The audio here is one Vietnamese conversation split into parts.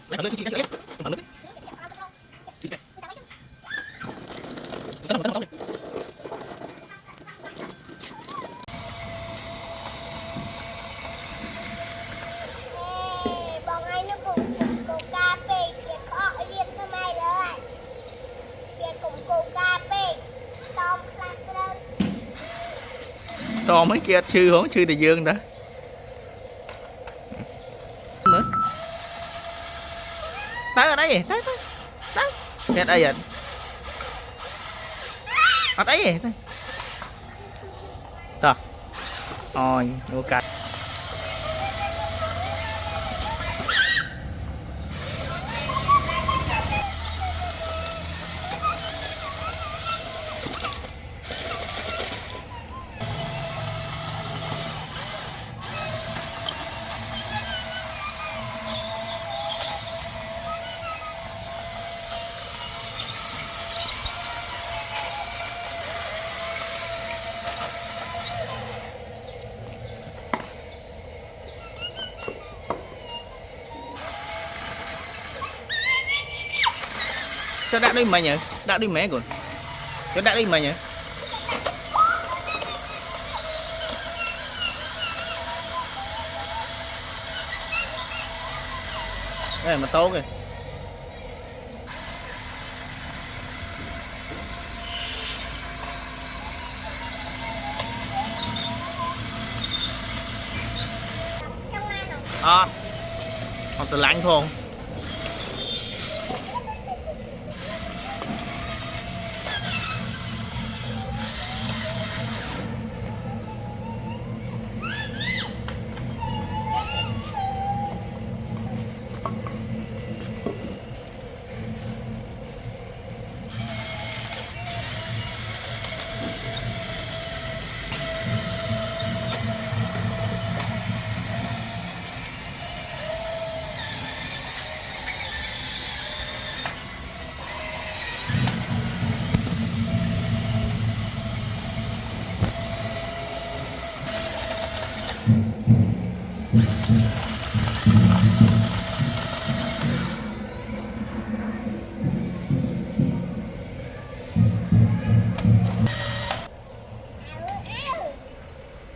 Lấy thẳng lưỡi chị ấy. Thẳng lưỡi. Chị kệ. Tấn tấn tấn. Bọn anh nó cũng cô cà phê chuyện họ liên với mày rồi. Chuyện cũng cô cà phê. Tóm lạc lên. To mấy kia sư không sư Đại Dương đó. Nữa. Tới ở đây, tới tới. Tới. Hết đây rồi. Ở đây rồi. Đó. Ôi, vô cạch. Sao đã đi mà nhỉ? Đã đi mẹ còn. Sao đã đi mà nhỉ? Đây mà tốt kìa. Họ tự lạnh thôi.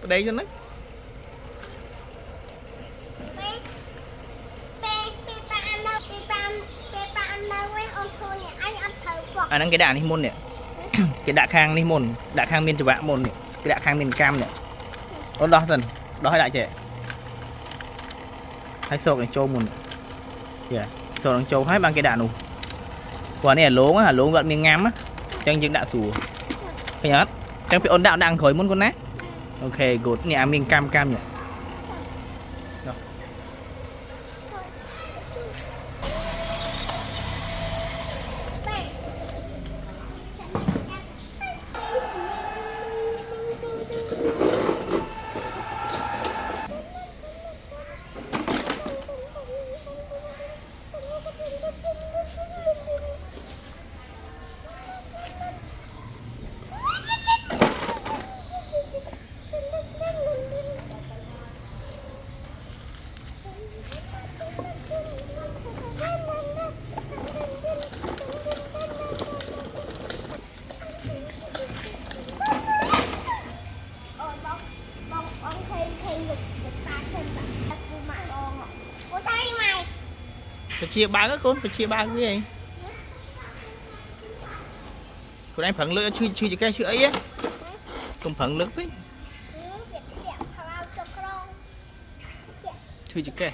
Đây cho nó. À năng cái đạn đi môn nè. Cái đạn khang đi môn, đạn khang miền chụp bạ môn nè, cái đạn khang miền cam nè. Đó dần, đó hai đại trẻ. Hai sọc này trâu môn nè. Yeah, sọc này trâu hai bằng cái đạn nụ. Quả này là lố gần miền ngam á. Chẳng những đạn sủ. Phải nhớ. Chẳng phải ôn đạo đang khỏi môn con nát. Ok, good. Nè miền cam cam nhỉ. Đó. Phải chia ba cái con, phải chia ba cái gì? Còn anh phẳng lưỡi chui chui cái chữ ấy á. Cùng phẳng lưỡi ấy. Chui chữ cái.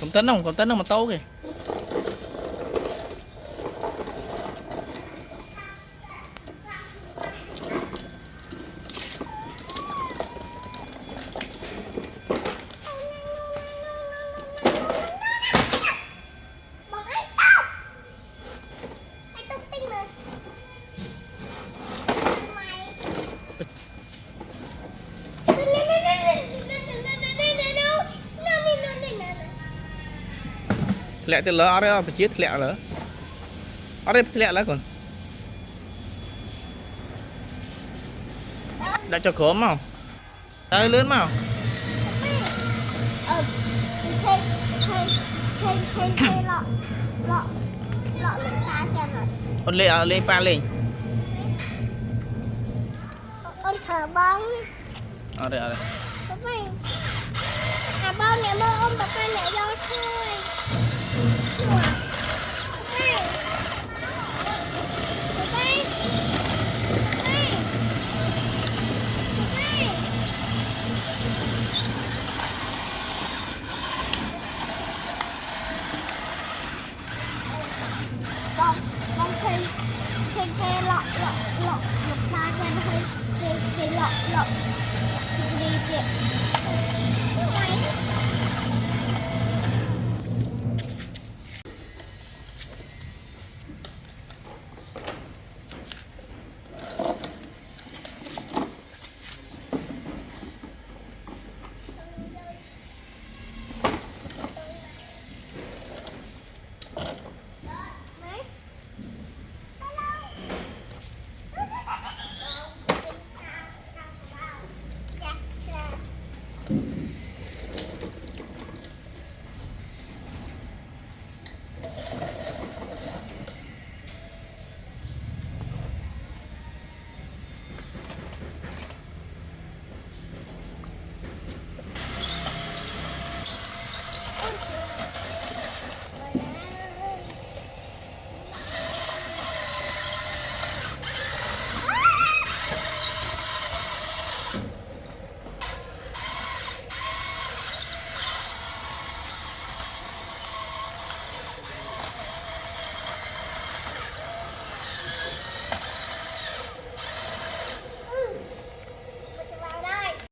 Còn tấn không mà to kìa. Lẹ từ lỡ ở đây phải chiết lẹ lỡ. Ở đây lẹ lỡ còn. Đã cho khóm không? Đây lớn mau. Thay lọ lọ lọ lụm ta cho rồi. Ôn lên pa lên. Ôn thở bông. Ở đây. Bắp ơi. À bông nè mơ ôm bắp ơi nè do thôi. Bắp ơi. Bắp ơi. Bông thay lọ lụm ta cho nó hơi lọ đi kìa.